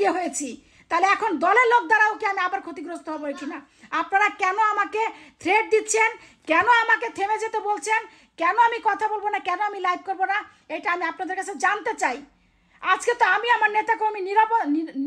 ইয়ে হয়েছি, তাহলে এখন দলের লোক দ্বারাও কি আমি আবার ক্ষতিগ্রস্ত হবো কিনা? আপনারা কেন আমাকে থ্রেট দিচ্ছেন, কেন আমাকে থেমে যেতে বলছেন, কেন আমি কথা বলবো না, কেন আমি লাইভ করবো না, এটা আমি আপনাদের কাছে জানতে চাই। আজকে তো আমি আমার নেতাকর্মী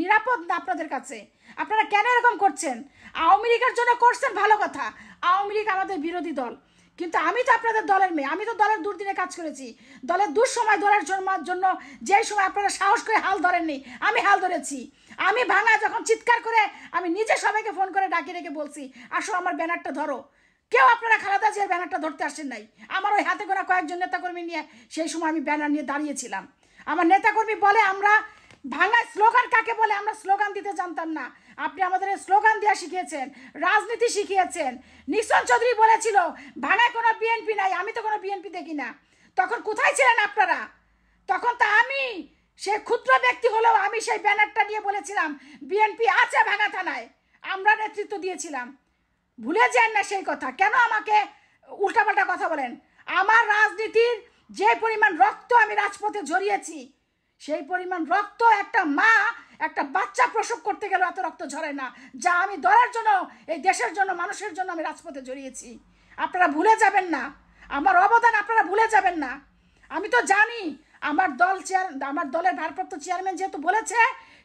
নিরাপদ না আপনাদের কাছে, আপনারা কেন এরকম করছেন? আওয়ামী লীগের জন্য করছেন, ভালো কথা, আওয়ামী লীগ আমাদের বিরোধী দল, কিন্তু আমি তো আপনাদের দলের মেয়ে, আমি তো দলের দুর্দিনে কাজ করেছি, দলের দুঃসময় দলের জন্য যেই সময় আপনারা সাহস করে হাল ধরেননি, আমি হাল ধরেছি। আমি ভাঙা যখন চিৎকার করে আমি নিজে সবাইকে ফোন করে ডাকি রেখে বলছি আসো আমার ব্যানারটা ধরো, কেউ আপনারা খালেদা জিয়ার ব্যানারটা ধরতে আসেন নাই। আমার ওই হাতে গোনা কয়েকজন নেতাকর্মী নিয়ে সেই সময় আমি ব্যানার নিয়ে দাঁড়িয়েছিলাম। আমার নেতাকর্মী বলে আমরা ভাঙা স্লোগান কাকে বলে আমরা স্লোগান দিতে জানতাম না, আপনি আমাদের স্লোগান দেওয়া শিখিয়েছেন, রাজনীতি শিখিয়েছেন। নিক্সন চৌধুরী বলেছিল ভাঙায় কোনো বিএনপি নাই, আমি তো কোনো বিএনপি দেখি না। তখন কোথায় ছিলেন আপনারা? তখন তো আমি সে ক্ষুদ্র ব্যক্তি হলেও আমি সেই ব্যানারটা নিয়ে বলেছিলাম বিএনপি আছে ভাঙা থানায়, আমরা নেতৃত্ব দিয়েছিলাম। ভুলে যান না সেই কথা, কেন আমাকে উল্টাপাল্টা কথা বলেন? আমার রাজনীতির যে পরিমাণ রক্ত আমি রাজপথে ঝরিয়েছি, সেই পরিমাণ রক্ত একটা মা একটা বাচ্চা প্রসব করতে গেলে এত রক্ত ঝরে না, যা আমি দলের জন্য, এই দেশের জন্য, মানুষের জন্য আমি রাজপথে ঝরিয়েছি। আপনারা ভুলে যাবেন না, আমার অবদান আপনারা ভুলে যাবেন না। আমি তো জানি আমার দলের ভারপ্রাপ্ত চেয়ারম্যান যেহেতু বলেছে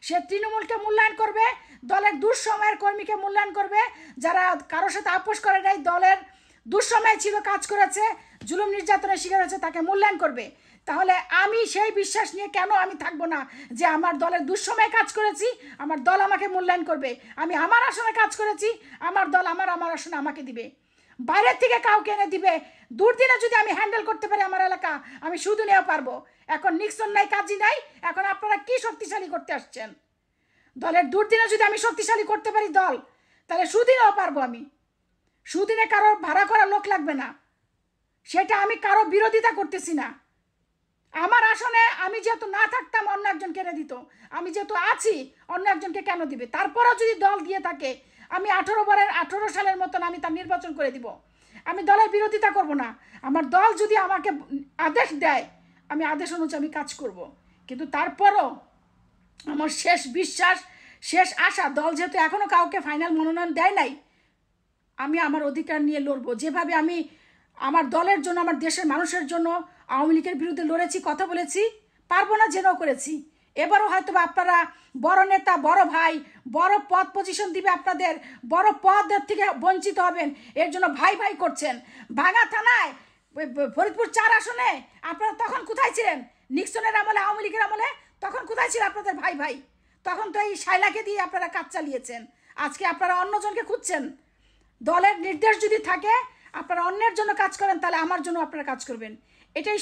সে তৃণমূলকে মূল্যায়ন করবে, দলের দুঃসময়ের কর্মীকে মূল্যায়ন করবে, যারা কারোর সাথে আপোষ করে নাই, দলের দুঃসময় ছিল, কাজ করেছে, জুলুম নির্যাতনের শিকার হয়েছে, তাকে মূল্যায়ন করবে। তাহলে আমি সেই বিশ্বাস নিয়ে কেন আমি থাকবো না যে আমার দলের দুঃসময়ে কাজ করেছি, আমার দল আমাকে মূল্যায়ন করবে। আমি আমার আসনে কাজ করেছি, আমার দল আমার আসনে আমাকে দিবে, বাইরের থেকে কাউকে এনে দিবে। দুর্দিনে যদি আমি হ্যান্ডেল করতে পারি আমার এলাকা, আমি সুদিনেও পারবো। এখন নিক্সন নাই, কাজী নাই, এখন আপনারা কি শক্তিশালী করতে আসছেন? দলের দুর্দিনে যদি আমি শক্তিশালী করতে পারি দল, তাহলে সুদিনেও পারবো আমি। সুদিনে কারো ভাড়া করা লোক লাগবে না, সেটা আমি কারো বিরোধিতা করতেছি না। আমার আসনে আমি যেহেতু না থাকতাম অন্য একজন কেড়ে দিত, আমি যেহেতু আছি অন্য একজনকে কেন দিবে? তারপরেও যদি দল দিয়ে থাকে আমি 18 সালের মতন আমি তার নির্বাচন করে দিব। আমি দলের বিরোধিতা করব না, আমার দল যদি আমাকে আদেশ দেয় আমি আদেশ অনুযায়ী আমি কাজ করব। কিন্তু তারপরও আমার শেষ বিশ্বাস, শেষ আশা, দল যেহেতু এখনও কাউকে ফাইনাল মনোনয়ন দেয় নাই, আমি আমার অধিকার নিয়ে লড়বো। যেভাবে আমি আমার দলের জন্য, আমার দেশের মানুষের জন্য আওয়ামী লীগের বিরুদ্ধে লড়েছি, কথা বলেছি, পারবো না জেনেও করেছি। এবারও হয়তো আপনারা বড় নেতা, বড় ভাই, বড় পদ পজিশন দিবে, আপনাদের বড় পদের থেকে বঞ্চিত হবেন, এর জন্য ভাই ভাই করছেন। ভাঙা থানায় ফরিদপুর 4 আসনে আপনারা তখন কোথায় ছিলেন? নিক্সনের আমলে, আওয়ামী লীগের আমলে তখন কোথায় ছিল আপনাদের ভাই ভাই? তখন তো এই শাইলাকে দিয়ে আপনারা কাজ চালিয়েছেন। আজকে আপনারা অন্যজনকে খুঁজছেন। দলের নির্দেশ যদি থাকে আপনারা অন্যের জন্য কাজ করেন, তাহলে আমার জন্য আপনারা কাজ করবেন, এটাই।